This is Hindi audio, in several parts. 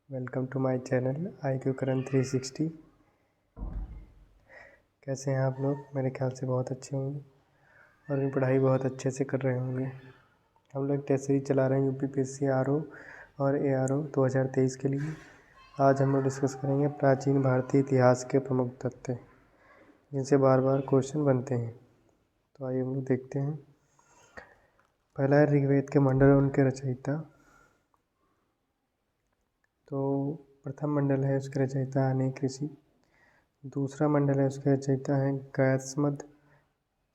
Welcome to my channel IQ Karan 360। कैसे हैं आप लोग? मेरे ख्याल से बहुत अच्छे होंगे और भी पढ़ाई बहुत अच्छे से कर रहे होंगे। हम लोग टेस्ट सीरीज चला रहे हैं UPPSC RO और ARO 2023 के लिए। आज हम लोग डिस्कस करेंगे प्राचीन भारतीय इतिहास के प्रमुख तथ्य जिनसे बार बार क्वेश्चन बनते हैं। तो आइए हम लोग देखते हैं। पहला है ऋग्वेद के मंडल और उनके रचयिता। तो प्रथम मंडल है, उसके रचयिता अनेक ऋषि। दूसरा मंडल है, उसके रचयिता हैं गयात्मद।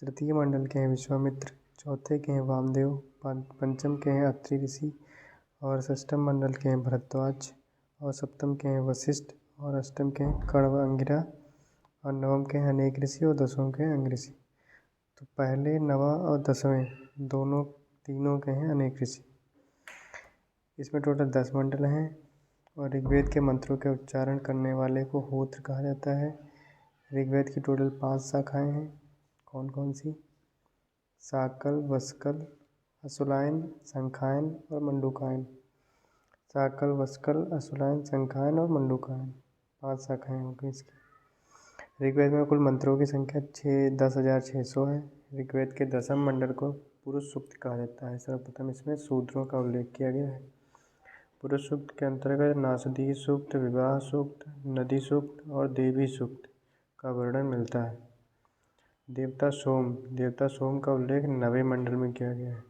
तृतीय मंडल के हैं विश्वामित्र। चौथे के हैं वामदेव। पंचम के हैं अत्रि ऋषि और षष्ठम मंडल के हैं भरद्वाज और सप्तम के हैं वशिष्ठ और अष्टम के हैं कण्व अंगिरा और नवम के हैं अनेक ऋषि और दसवें के हैं अंग ऋषि। तो पहले नवा और दसवें तीनों के हैं अनेक ऋषि। इसमें टोटल 10 मंडल हैं और ऋग्वेद के मंत्रों के उच्चारण करने वाले को होत्र कहा जाता है। ऋग्वेद की टोटल 5 शाखाएं हैं। कौन कौन सी? साकल, वस्कल, अशुलायन, संखायन और मंडूकायन। साकल, वस्कल, अशुलायन, संखायन और मंडूकायन 5 शाखाएं होंगी इसकी। ऋग्वेद में कुल मंत्रों की संख्या 10,600 है। ऋग्वेद के 10वें मंडल को पुरुष सूक्त कहा जाता है। सर्वप्रथम इसमें शूद्रों का उल्लेख किया गया है। पुरुष सूक्त के अंतर्गत नासदीय सूक्त, विवाह सूक्त, नदी सूक्त और देवी सूक्त का वर्णन मिलता है। देवता सोम का उल्लेख 9वें मंडल में किया गया है।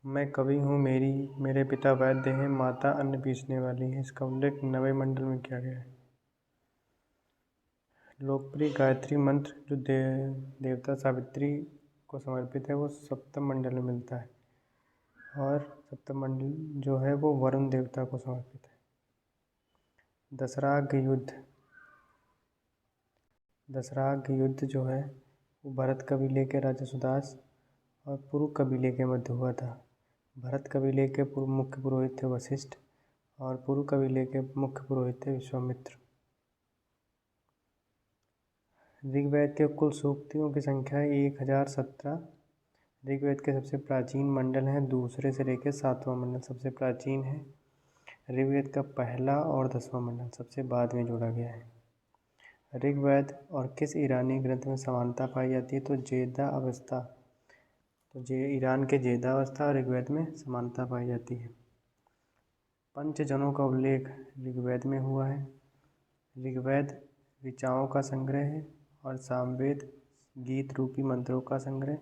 मैं कवि हूँ, मेरे पिता वैद्य हैं, माता अन्न पीसने वाली है, इसका उल्लेख 9वें मंडल में किया गया है। लोकप्रिय गायत्री मंत्र जो देवता सावित्री को समर्पित है वो 7वें मंडल में मिलता है और 7वां मंडल जो है वो वरुण देवता को समर्पित है। दशराग युद्ध जो है वो भरत कबीले के राजा सुदास और पुरु कबीले के मध्य हुआ था। भरत कबीले के मुख्य पुरोहित थे वशिष्ठ और पुरु कबीले के मुख्य पुरोहित थे विश्वामित्र। ऋग्वेद के कुल सूक्तियों की संख्या 1017। ऋग्वेद के सबसे प्राचीन मंडल हैं, दूसरे से लेकर 7वां मंडल सबसे प्राचीन है। ऋग्वेद का पहला और 10वां मंडल सबसे बाद में जोड़ा गया है। ऋग्वेद और किस ईरानी ग्रंथ में समानता पाई जाती है? तो ईरान के जेदा अवस्था और ऋग्वेद में समानता पाई जाती है। पंचजनों का उल्लेख ऋग्वेद में हुआ है। ऋग्वेद ऋचाओं का संग्रह है और सामवेद गीत रूपी मंत्रों का संग्रह।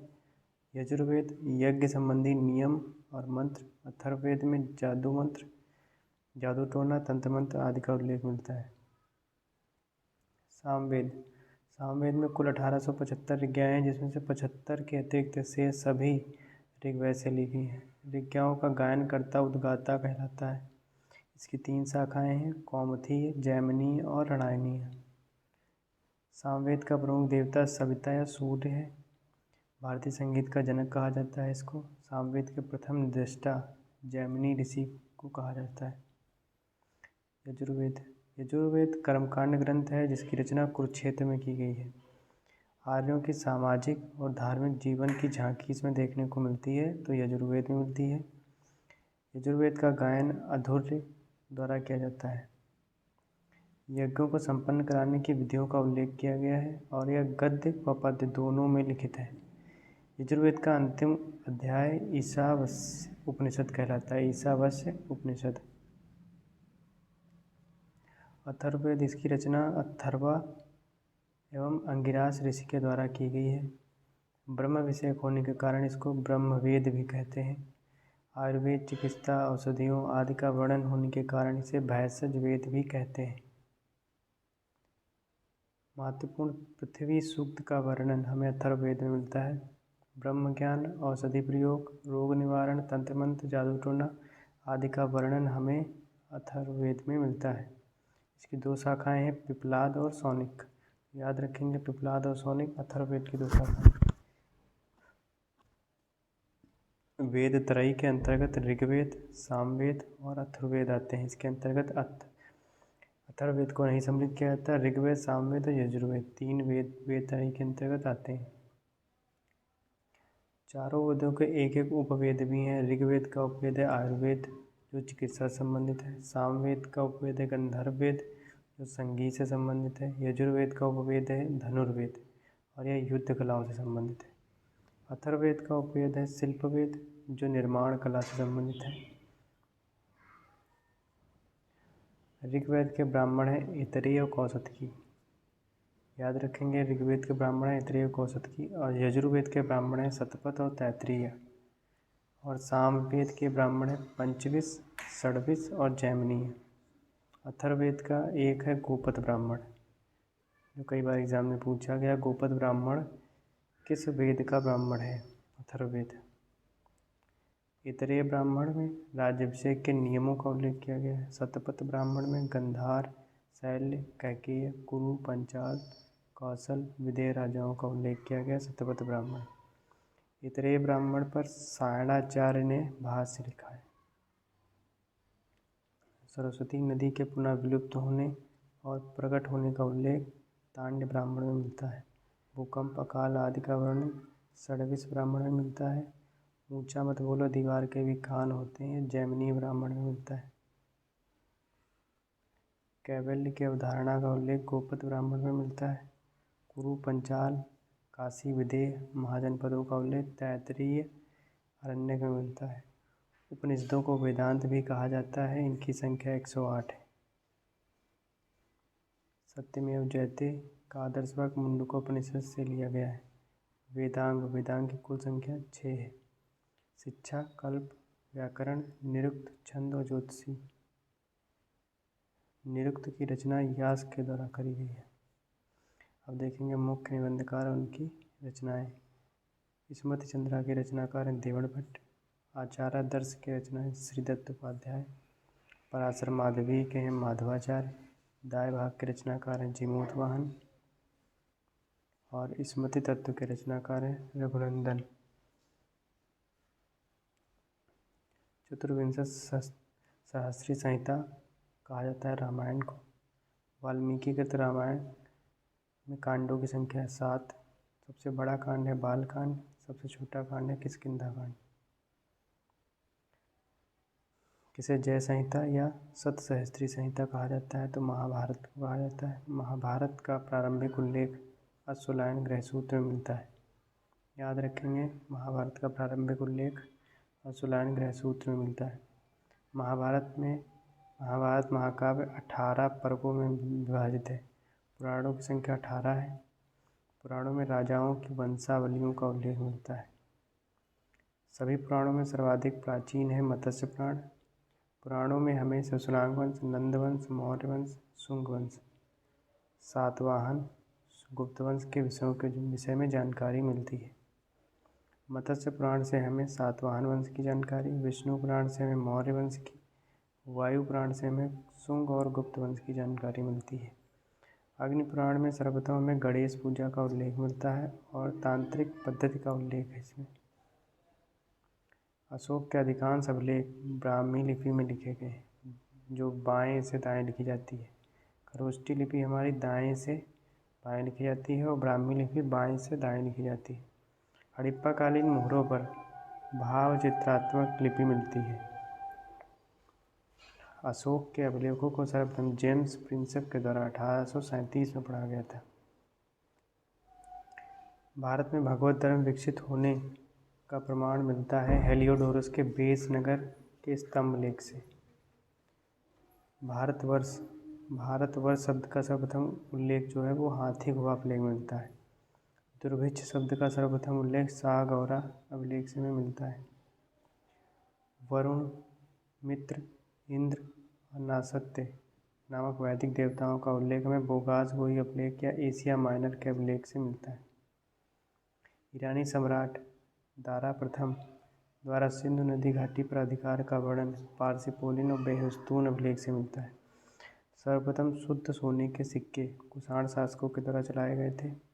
यजुर्वेद यज्ञ संबंधी नियम और मंत्र। अथर्ववेद में जादू मंत्र, जादू टोना, तंत्र मंत्र आदि का उल्लेख मिलता है। सामवेद में कुल 1875 ऋज्ञाएँ हैं, जिसमें से 75 के अतिरिक्त शेष सभी ऋग्वेद से ली गई हैं। ऋज्ञाओं का गायनकर्ता उद्गाता कहलाता है। इसकी 3 शाखाएं हैं, कौमुदी, जैमिनी और रणयनीय। सामवेद का प्रमुख देवता सविता या सूर्य है। भारतीय संगीत का जनक कहा जाता है इसको। सामवेद के प्रथम दृष्टा जैमिनी ऋषि को कहा जाता है। यजुर्वेद कर्मकांड ग्रंथ है जिसकी रचना कुरुक्षेत्र में की गई है। आर्यों की सामाजिक और धार्मिक जीवन की झांकी इसमें देखने को मिलती है, तो यजुर्वेद में मिलती है। यजुर्वेद का गायन अधुर्य द्वारा किया जाता है। यज्ञों को संपन्न कराने की विधियों का उल्लेख किया गया है और यह गद्य व पद्य दोनों में लिखित है। यजुर्वेद का अंतिम अध्याय ईशावास्य उपनिषद कहलाता है। ईशावास्य उपनिषद। अथर्ववेद, इसकी रचना अथर्वा एवं अंगिरास ऋषि के द्वारा की गई है। ब्रह्म विषयक होने के कारण इसको ब्रह्मवेद भी कहते हैं। आयुर्वेद, चिकित्सा, औषधियों आदि का वर्णन होने के कारण इसे भैषज वेद भी कहते हैं। महत्वपूर्ण पृथ्वी सूक्त का वर्णन हमें अथर्ववेद में मिलता है। ब्रह्म ज्ञान, औषधि प्रयोग, रोग निवारण, तंत्र मंत्र, जादू टोना आदि का वर्णन हमें अथर्ववेद में मिलता है। इसकी 2 शाखाएं हैं, पिप्लाद और सौनिक। याद रखेंगे, पिप्लाद और सौनिक अथर्ववेद की 2 शाखाएं। वेद त्रयी के अंतर्गत ऋग्वेद, सामवेद और अथर्ववेद आते हैं। इसके अंतर्गत अथर्ववेद को नहीं सम्मिलित किया जाता। ऋग्वेद, सामवेद और यजुर्वेद 3 वेद त्रयी के अंतर्गत आते हैं। चारों वेदों के एक एक उपवेद भी हैं। ऋग्वेद का उपवेद है आयुर्वेद, जो चिकित्सा से संबंधित है। सामवेद का उपवेद है गंधर्व वेद, जो संगीत से संबंधित है। यजुर्वेद का उपवेद है धनुर्वेद और यह युद्ध कलाओं से संबंधित है। अथर्ववेद का उपवेद है शिल्पवेद, जो निर्माण कला से संबंधित है। ऋग्वेद के ब्राह्मण हैं ऐतरेय और कौसतकी, याद रखेंगे। ऋग्वेद के ब्राह्मण हैं ऐतरेय और कौसतकी, और यजुर्वेद के ब्राह्मण हैं शतपथ और तैत्तिरीय, और सामवेद के ब्राह्मण हैं पंचविश, षड्विश और जैमिनीय। अथर्ववेद का एक है गोपद ब्राह्मण, जो कई बार एग्जाम में पूछा गया। गोपद ब्राह्मण किस वेद का ब्राह्मण है? अथर्ववेद। ऐतरेय ब्राह्मण में राज्याभिषेक के नियमों का उल्लेख किया गया है। शतपथ ब्राह्मण में गंधार, शैल्य, कैकेय, कुरु, पंचाल, कौशल, विदेह राजाओं का उल्लेख किया गया। शतपथ ब्राह्मण। ऐतरेय ब्राह्मण पर सायणाचार्य ने भाष्य लिखा है। सरस्वती नदी के पुनः विलुप्त होने और प्रकट होने का उल्लेख तांड्य ब्राह्मण में मिलता है। भूकंप, अकाल आदि का वर्णन षड्विश ब्राह्मण में मिलता है। ऊंचा मत बोलो दीवार के भी कान होते हैं, जैमिनीय ब्राह्मण में मिलता है। कैवल्य की अवधारणा का उल्लेख गोपद ब्राह्मण में मिलता है। कुरु, पंचाल, काशी, विदेह, महाजनपदों का उल्लेख तैत्तिरीय आरण्यक में मिलता है। उपनिषदों को वेदांत भी कहा जाता है, इनकी संख्या 108 है। सत्यमेव जयते का आदर्श वाक्य मुंडकोपनिषद से लिया गया है। वेदांग की कुल संख्या 6 है। शिक्षा, कल्प, व्याकरण, निरुक्त, छंद और ज्योतिषी। निरुक्त की रचना यास के द्वारा करी गई है। अब देखेंगे मुख्य निबंधकार और उनकी रचनाएं। स्मृति चंद्रा के रचनाकार हैं देवड़ भट्ट। आचारादर्श के रचना है श्रीदत्त उपाध्याय। पराशर माधवी के हैं माधवाचार्य। दाय भाग के रचनाकार हैं जीमूत वाहन, और स्मृति तत्व के रचनाकार हैं रघुनंदन। चतुर्विंशत सहस्री संहिता कहा जाता है रामायण को। वाल्मीकि कृत रामायण में कांडों की संख्या है 7। सबसे बड़ा कांड है बालकांड, सबसे छोटा कांड है किष्किंधा कांड। किसे जय संहिता या सतसहस्त्री संहिता कहा जाता है? तो महाभारत को कहा जाता है। महाभारत का प्रारंभिक उल्लेख अश्वलायन गृहसूत्र में मिलता है। याद रखेंगे, महाभारत का प्रारंभिक उल्लेख अश्वलायन गृहसूत्र में मिलता है। महाभारत महाकाव्य 18 पर्वों में विभाजित है। पुराणों की संख्या 18 है। पुराणों में राजाओं की वंशावलियों का उल्लेख मिलता है। सभी पुराणों में सर्वाधिक प्राचीन है मत्स्य पुराण। पुराणों में हमें ससुरांग वंश, नंद वंश, मौर्य वंश, शुंग वंश, सातवाहन, गुप्त वंश के विषय में जानकारी मिलती है। मत्स्य पुराण से हमें सातवाहन वंश की जानकारी, विष्णु पुराण से हमें मौर्य वंश की, वायु पुराण से हमें शुंग और गुप्त वंश की जानकारी मिलती है। अग्नि पुराण में सर्वप्रथम हमें गणेश पूजा का उल्लेख मिलता है और तांत्रिक पद्धति का उल्लेख है इसमें। अशोक के अधिकांश अभिलेख ब्राह्मी लिपि में लिखे गए हैं, जो बाएं से दाएं लिखी जाती है। खरोष्ठी लिपि हमारी दाएं से बाएं लिखी जाती है और ब्राह्मी लिपि बाएं से दाएं लिखी जाती है। हड़प्पाकालीन मोहरों पर भाव चित्रात्मक लिपि मिलती है। अशोक के अभिलेखों को सर्वप्रथम जेम्स प्रिंसेप के द्वारा 1837 में पढ़ा गया था। भारत में भगवत धर्म विकसित होने का प्रमाण मिलता है हेलियोडोरस के बेस नगर के स्तंभ लेख से। भारतवर्ष शब्द का सर्वप्रथम उल्लेख जो है वो हाथी गुहा अभिलेख में मिलता है। दुर्भिक्ष शब्द का सर्वप्रथम उल्लेख सागौरा अभिलेख से में मिलता है। वरुण, मित्र, इंद्र और नासत्य नामक वैदिक देवताओं का उल्लेख हमें बोगास गोई अभिलेख या एशिया माइनर के अभिलेख से मिलता है। ईरानी सम्राट दारा प्रथम द्वारा सिंधु नदी घाटी पर अधिकार का वर्णन पारसिपोलिन और बेहस्तून अभिलेख से मिलता है। सर्वप्रथम शुद्ध सोने के सिक्के कुषाण शासकों के द्वारा चलाए गए थे।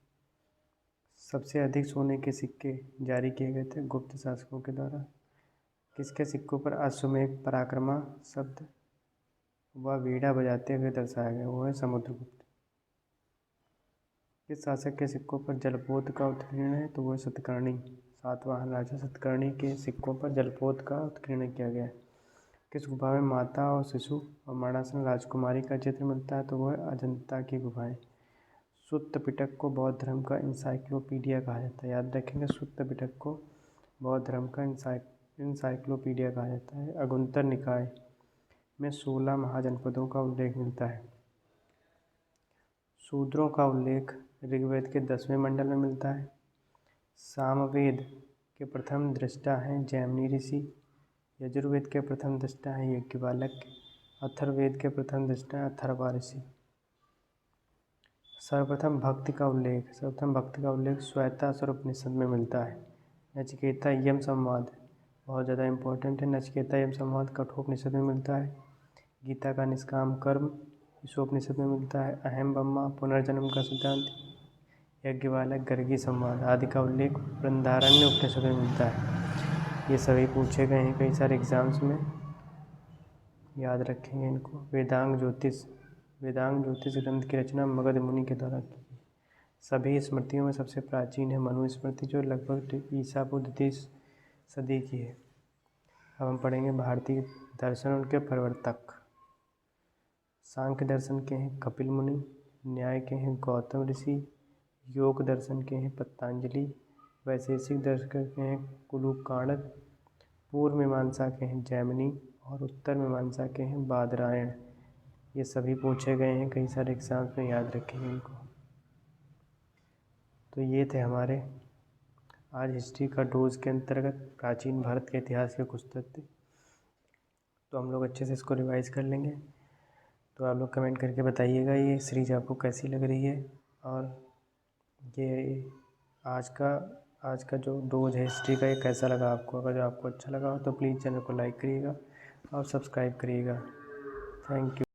सबसे अधिक सोने के सिक्के जारी किए गए थे गुप्त शासकों के द्वारा। किसके सिक्कों पर अश्वमेघ पराक्रमा शब्द व वीणा बजाते हुए दर्शाया गया? वो है समुद्रगुप्त। किस शासक के सिक्कों पर जलपोत का उत्कीर्ण है? तो वो है सतकर्णी। सातवाहन राजा सतकर्णी के सिक्कों पर जलपोत का उत्कीर्ण किया गया है। किस गुफा में माता और शिशु और मरणासन राजकुमारी का चित्र मिलता है, तो वह अजंता की गुफाएं। सुत्त पिटक को बौद्ध धर्म का इंसाइक्लोपीडिया कहा जाता है। याद रखेंगे, सुत्त पिटक को बौद्ध धर्म का इंसाइक्लोपीडिया कहा जाता है। अगुंतर निकाय में 16 महाजनपदों का उल्लेख मिलता है। शूद्रों का उल्लेख ऋग्वेद के 10वें मंडल में मिलता है। सामवेद के प्रथम दृष्टा हैं जैमिनी ऋषि। यजुर्वेद के प्रथम दृष्टा हैं याज्ञवल्क्य। अथर्ववेद के प्रथम दृष्टा हैं अथर्वा ऋषि। सर्वप्रथम भक्ति का उल्लेख श्वेतासुर उपनिषद में मिलता है। नचिकेता यम संवाद बहुत ज़्यादा इम्पोर्टेंट है। नचिकेता यम संवाद कठोपनिषद में मिलता है। गीता का निष्काम कर्म ईशोपनिषद में मिलता है। अहम ब्रह्मा पुनर्जन्म का सिद्धांत याज्ञवल्क्य गर्गी संवाद आदि का उल्लेख बृहदारण्य उपनिषद में मिलता है। ये सभी पूछे गए हैं कई सारे एग्जाम्स में, याद रखेंगे इनको। वेदांग ज्योतिष ग्रंथ की रचना मगध मुनि के द्वारा की गई। सभी स्मृतियों में सबसे प्राचीन है मनुस्मृति, जो लगभग ईसा पूर्व 2 सदी की है। अब हम पढ़ेंगे भारतीय दर्शन, उनके प्रवर्तक। सांख्य दर्शन के हैं कपिल मुनि, न्याय के हैं गौतम ऋषि, योग दर्शन के हैं पतंजलि, वैशेषिक दर्शन के हैं कुलुकाणद, पूर्व मीमांसा के हैं जैमिनी और उत्तर मीमांसा के हैं बादरायण। ये सभी पूछे गए हैं कई सारे एग्जाम्स में, याद रखेंगे इनको। तो ये थे हमारे आज हिस्ट्री का डोज के अंतर्गत प्राचीन भारत के इतिहास के कुछ तथ्य। तो हम लोग अच्छे से इसको रिवाइज़ कर लेंगे। तो आप लोग कमेंट करके बताइएगा ये सीरीज आपको कैसी लग रही है, और ये आज का जो डोज है हिस्ट्री का, ये कैसा लगा आपको। अगर आपको अच्छा लगा हो तो प्लीज़ चैनल को लाइक करिएगा और सब्सक्राइब करिएगा। Thank you.